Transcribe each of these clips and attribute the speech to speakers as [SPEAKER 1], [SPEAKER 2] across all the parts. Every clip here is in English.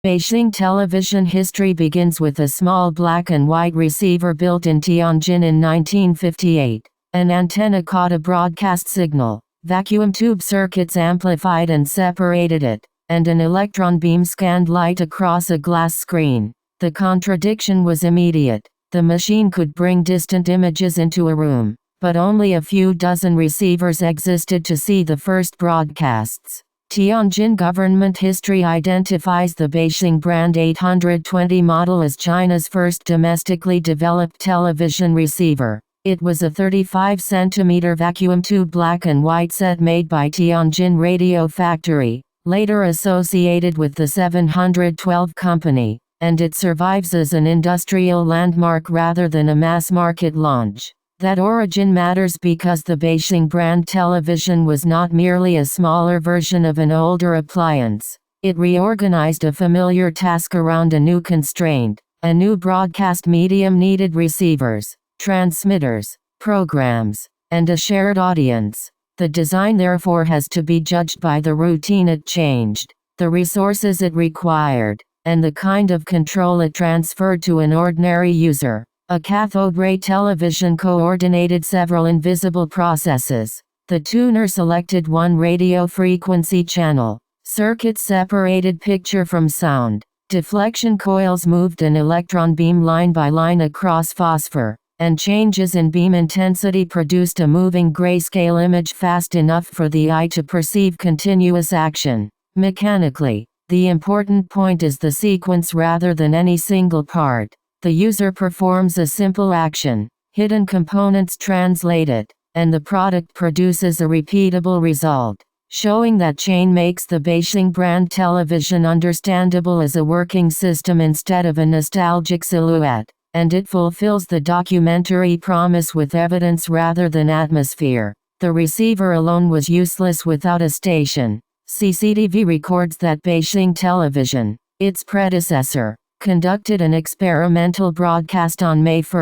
[SPEAKER 1] Beijing television history begins with a small black and white receiver built in Tianjin in 1958. An antenna caught a broadcast signal, vacuum tube circuits amplified and separated it, and an electron beam scanned light across a glass screen. The contradiction was immediate. The machine could bring distant images into a room, but only a few dozen receivers existed to see the first broadcasts. Tianjin government history identifies the beijing-brand 820 model as China's first domestically developed television receiver. It was a 35-centimeter vacuum tube black and white set made by Tianjin Radio Factory, later associated with the 712 company, and it survives as an industrial landmark rather than a mass-market launch. That origin matters because the beijing-brand television was not merely a smaller version of an older appliance. It reorganized a familiar task around a new constraint. A new broadcast medium needed receivers, transmitters, programs, and a shared audience. The design therefore has to be judged by the routine it changed, the resources it required, and the kind of control it transferred to an ordinary user. A cathode ray television coordinated several invisible processes. The tuner selected one radio frequency channel. Circuits separated picture from sound. Deflection coils moved an electron beam line by line across phosphor, and changes in beam intensity produced a moving grayscale image fast enough for the eye to perceive continuous action. Mechanically, the important point is the sequence rather than any single part. The user performs a simple action, hidden components translate it, and the product produces a repeatable result. Showing that chain makes the beijing-brand television understandable as a working system instead of a nostalgic silhouette, and it fulfills the documentary promise with evidence rather than atmosphere. The receiver alone was useless without a station. CCTV records that Beijing Television, its predecessor, conducted an experimental broadcast on May 1,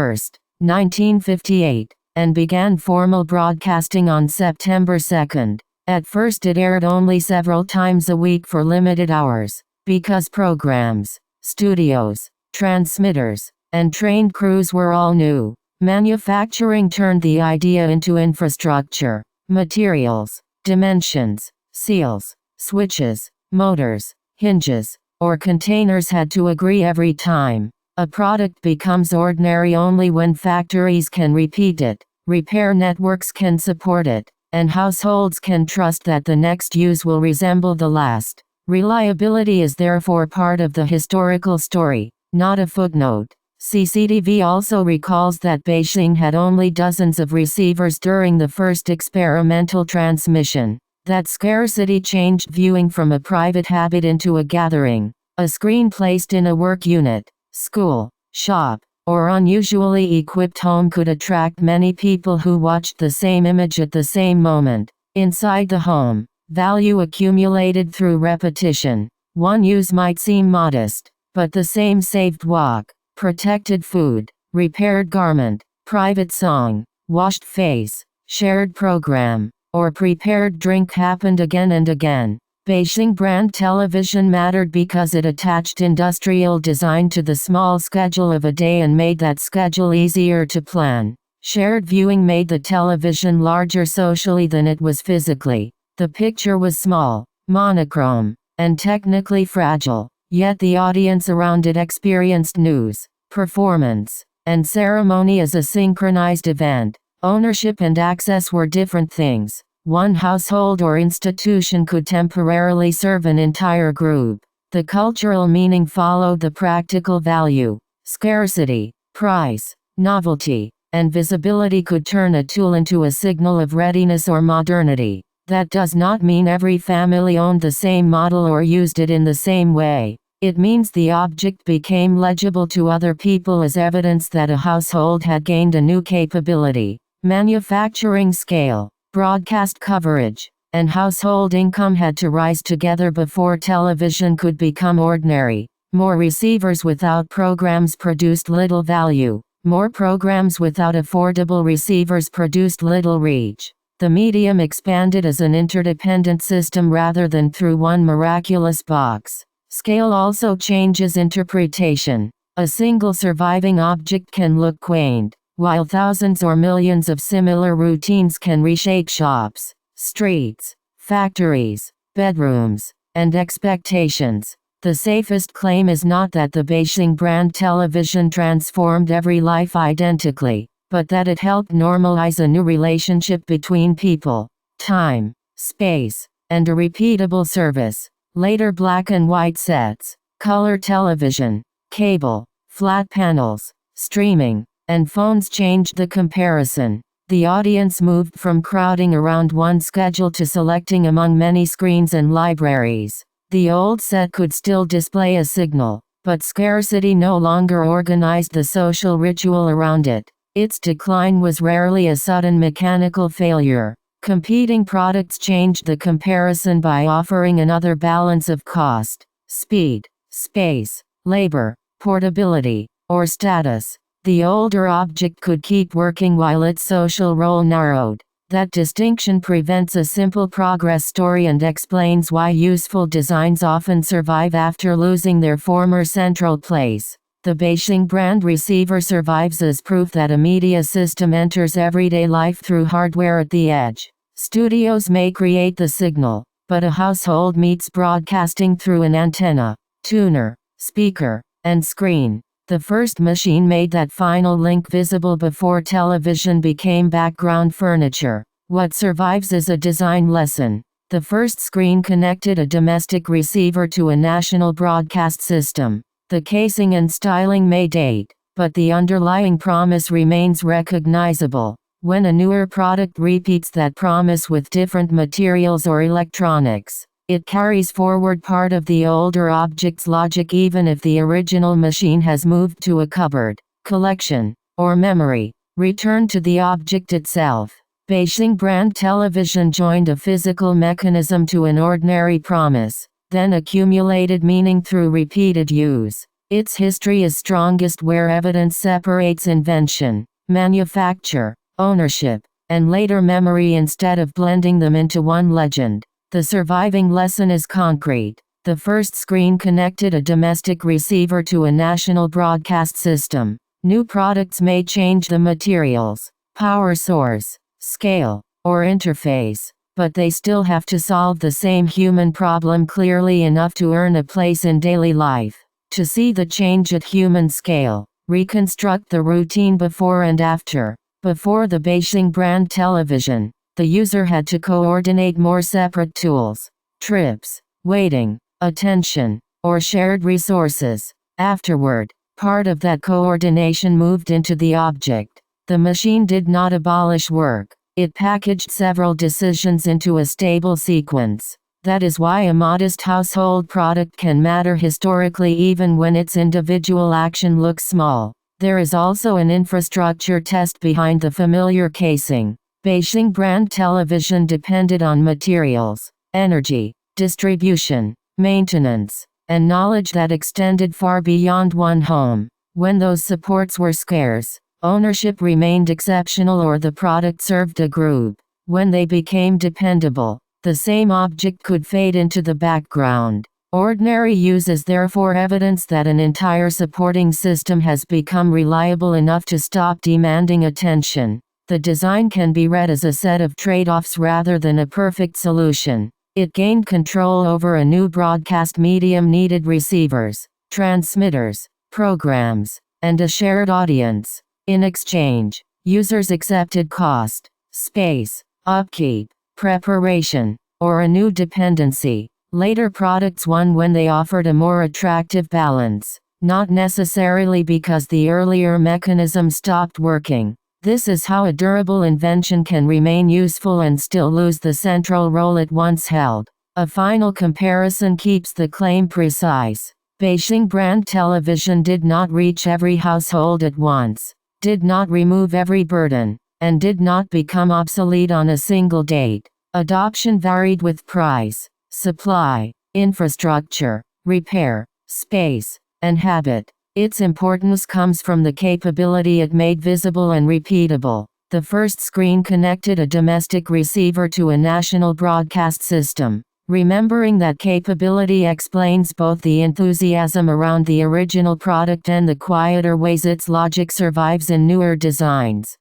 [SPEAKER 1] 1958, and began formal broadcasting on September 2. At first it aired only several times a week for limited hours, because programs, studios, transmitters, and trained crews were all new. Manufacturing turned the idea into infrastructure, materials, dimensions, seals, switches, motors, hinges, or containers had to agree every time. A product becomes ordinary only when factories can repeat it, repair networks can support it, and households can trust that the next use will resemble the last. Reliability is therefore part of the historical story, not a footnote. CCTV also recalls that Beijing had only dozens of receivers during the first experimental transmission. That scarcity changed viewing from a private habit into a gathering. A screen placed in a work unit, school, shop, or unusually equipped home could attract many people who watched the same image at the same moment. Inside the home, value accumulated through repetition. One use might seem modest, but the same saved walk, protected food, repaired garment, private song, washed face, shared program, or prepared drink happened again and again. Beijing-brand television mattered because it attached industrial design to the small schedule of a day and made that schedule easier to plan. Shared viewing made the television larger socially than it was physically. The picture was small, monochrome, and technically fragile, yet the audience around it experienced news, performance, and ceremony as a synchronized event. Ownership and access were different things. One household or institution could temporarily serve an entire group. The cultural meaning followed the practical value. Scarcity, price, novelty, and visibility could turn a tool into a signal of readiness or modernity. That does not mean every family owned the same model or used it in the same way. It means the object became legible to other people as evidence that a household had gained a new capability. Manufacturing scale, broadcast coverage, and household income had to rise together before television could become ordinary. More receivers without programs produced little value. More programs without affordable receivers produced little reach. The medium expanded as an interdependent system rather than through one miraculous box. Scale also changes interpretation. A single surviving object can look quaint, while thousands or millions of similar routines can reshape shops, streets, factories, bedrooms, and expectations. The safest claim is not that the Beijing-brand television transformed every life identically, but that it helped normalize a new relationship between people, time, space, and a repeatable service. Later black and white sets, color television, cable, flat panels, streaming, and phones changed the comparison. The audience moved from crowding around one schedule to selecting among many screens and libraries. The old set could still display a signal, but scarcity no longer organized the social ritual around it. Its decline was rarely a sudden mechanical failure. Competing products changed the comparison by offering another balance of cost, speed, space, labor, portability, or status. The older object could keep working while its social role narrowed. That distinction prevents a simple progress story and explains why useful designs often survive after losing their former central place. The Beijing-brand receiver survives as proof that a media system enters everyday life through hardware at the edge. Studios may create the signal, but a household meets broadcasting through an antenna, tuner, speaker, and screen. The first machine made that final link visible before television became background furniture. What survives is a design lesson. The first screen connected a domestic receiver to a national broadcast system. The casing and styling may date, but the underlying promise remains recognizable. When a newer product repeats that promise with different materials or electronics, it carries forward part of the older object's logic even if the original machine has moved to a cupboard, collection, or memory. Return to the object itself. Beijing-brand television joined a physical mechanism to an ordinary promise, then accumulated meaning through repeated use. Its history is strongest where evidence separates invention, manufacture, ownership, and later memory instead of blending them into one legend. The surviving lesson is concrete. The first screen connected a domestic receiver to a national broadcast system. New products may change the materials, power source, scale, or interface, but they still have to solve the same human problem clearly enough to earn a place in daily life. To see the change at human scale, reconstruct the routine before and after. Before the Beijing-brand television, the user had to coordinate more separate tools, trips, waiting, attention, or shared resources. Afterward, part of that coordination moved into the object. The machine did not abolish work. It packaged several decisions into a stable sequence. That is why a modest household product can matter historically even when its individual action looks small. There is also an infrastructure test behind the familiar casing. Beijing-brand television depended on materials, energy, distribution, maintenance, and knowledge that extended far beyond one home. When those supports were scarce, ownership remained exceptional or the product served a group. When they became dependable, the same object could fade into the background. Ordinary use is therefore evidence that an entire supporting system has become reliable enough to stop demanding attention. The design can be read as a set of trade-offs rather than a perfect solution. It gained control over a new broadcast medium, needed receivers, transmitters, programs, and a shared audience. In exchange, users accepted cost, space, upkeep, preparation, or a new dependency. Later products won when they offered a more attractive balance, not necessarily because the earlier mechanism stopped working. This is how a durable invention can remain useful and still lose the central role it once held. A final comparison keeps the claim precise. Beijing-brand television did not reach every household at once, did not remove every burden, and did not become obsolete on a single date. Adoption varied with price, supply, infrastructure, repair, space, and habit. Its importance comes from the capability it made visible and repeatable. The first screen connected a domestic receiver to a national broadcast system. Remembering that capability explains both the enthusiasm around the original product and the quieter ways its logic survives in newer designs.